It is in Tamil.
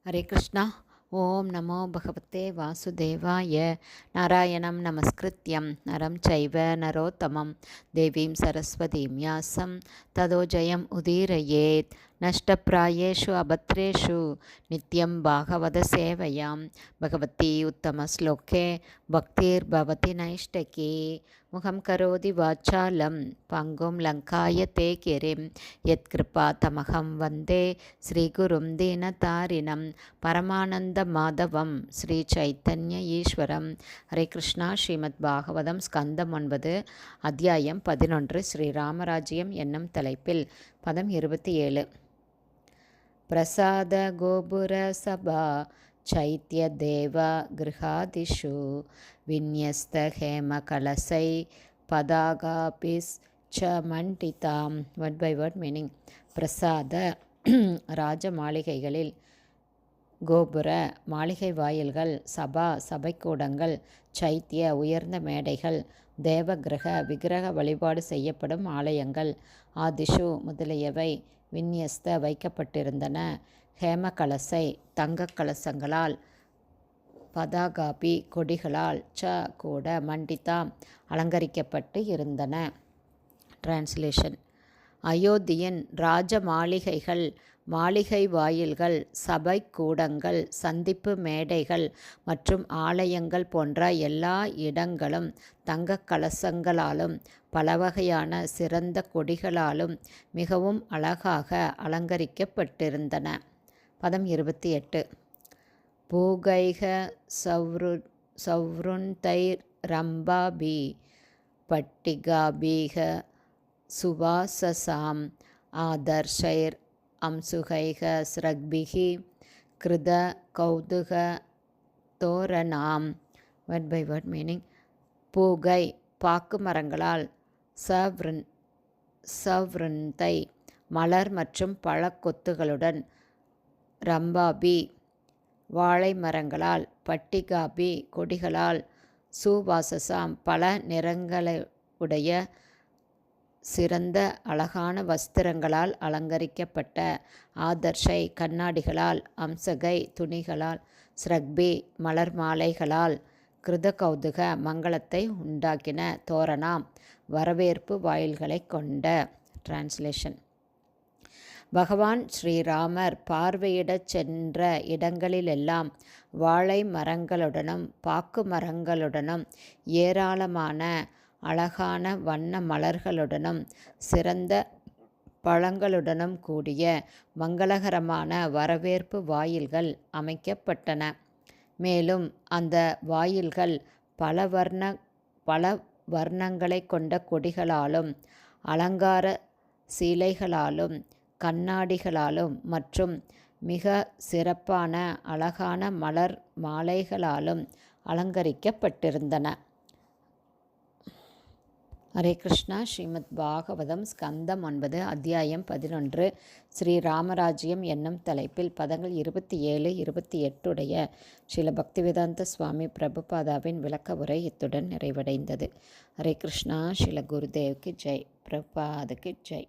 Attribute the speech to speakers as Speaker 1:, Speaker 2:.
Speaker 1: ஹரே கிருஷ்ணா. ஓம் நமோ பகவத்தே வாசுதேவாய. நாராயணம் நமஸ்கிருத்யம் நரம் சைவ நரோத்தமம் தேவீம் சரஸ்வதீம் யாசம் ததோ ஜெயம் உதீரயேத். நஷ்டப்பிராயேஷு அபத்ரேஷு நித்யம் பாகவத சேவையாம் பகவதி உத்தம ஸ்லோகே பக்திர் பவதி நைஷ்டகி. முகம் கரோதி வாச்சாலம் பங்கும் லங்காய தே கிரிம் யத்கிருபா தமகம் வந்தே ஸ்ரீகுரும் தீனதாரிணம் பரமானந்த மாதவம் ஸ்ரீ சைத்தன்ய ஈஸ்வரம். ஹரே கிருஷ்ணா. ஸ்ரீமத் பாகவதம் ஸ்கந்தம் 9 அத்தியாயம் 11 ஸ்ரீராமராஜ்யம் என்னும் தலைப்பில் பதம் 27. பிரசாத கோபுர சபா சைத்ய தேவ கிருஹாதிஷு விந்யஸ்த ஹேம கலசை பதாகாபிஸ் ச மண்டிதாம். Word by word meaning. பிரசாத ராஜ மாளிகைகளில், கோபுர மாளிகை வாயில்கள், சபா சபைக்கூடங்கள், சைத்திய உயர்ந்த மேடைகள், தேவகிரக விக்கிரக வழிபாடு செய்யப்படும் ஆலயங்கள், ஆதிஷு முதலியவை விந்யஸ்த வைக்கப்பட்டிருந்தன. ஹேமகலசை தங்கக் கலசங்களால், பதாகாபி கொடிகளால், ச கூட மண்டிதாம் அலங்கரிக்கப்பட்டு இருந்தன. டிரான்ஸ்லேஷன். அயோத்தியின் ராஜ மாளிகைகள், மாளிகை வாயில்கள், சபை கூடங்கள், சந்திப்பு மேடைகள் மற்றும் ஆலயங்கள் போன்ற எல்லா இடங்களும் தங்கக் கலசங்களாலும் பலவகையான சிறந்த கொடிகளாலும் மிகவும் அழகாக அலங்கரிக்கப்பட்டிருந்தன. பதம் 28. பூகைக சவ்ருந்தைர் ரம்பாபி பட்டிகாபீக சுவாசசாம் ஆதர்ஷைர் அம்சுகைக ஸ்ரக்பிகி கிருத கௌதுக தோரணாம். Word by word meaning. பூகை பாக்கு மரங்களால், சவ்ருந்தை மலர் மற்றும் பழக்கொத்துகளுடன், ரம்பாபி வாழை மரங்களால், பட்டிகாபி கொடிகளால், சுவாசசாம் பல நிறங்களுடைய சிறந்த அழகான வஸ்திரங்களால் அலங்கரிக்கப்பட்ட, ஆதர்ஷை கண்ணாடிகளால், அம்சகை துணிகளால், ஸ்ரக்பி மலர் மாலைகளால், கிருத கௌதுக மங்களத்தை உண்டாக்கின, தோரணாம் வரவேற்பு வாயில்களை கொண்ட. டிரான்ஸ்லேஷன். பகவான் ஸ்ரீராமர் பார்வையிடச் சென்ற இடங்களிலெல்லாம் வாழை மரங்களுடனும் பாக்கு மரங்களுடனும் ஏராளமான அழகான வண்ண மலர்களுடனும் சிறந்த பழங்களுடனும் கூடிய மங்களகரமான வரவேற்பு வாயில்கள் அமைக்கப்பட்டன. மேலும் அந்த வாயில்கள் பல வர்ணங்களை கொண்ட கொடிகளாலும், அலங்கார சீலைகளாலும், கண்ணாடிகளாலும் மற்றும் மிக சிறப்பான அழகான மலர் மாலைகளாலும் அலங்கரிக்கப்பட்டிருந்தன. ஹரே கிருஷ்ணா. ஸ்ரீமத் பாகவதம் ஸ்கந்தம் 9 அத்தியாயம் 11 ஸ்ரீராமராஜ்யம் என்னும் தலைப்பில் பதங்கள் 27, 28 உடைய ஸ்ரீல பக்திவேதாந்த சுவாமி பிரபுபாதாவின் விளக்க உரை இத்துடன் நிறைவடைந்தது. ஹரே கிருஷ்ணா. ஸ்ரீல குருதேவ்க்கு ஜெய். பிரபுபாதுக்கு ஜெய்.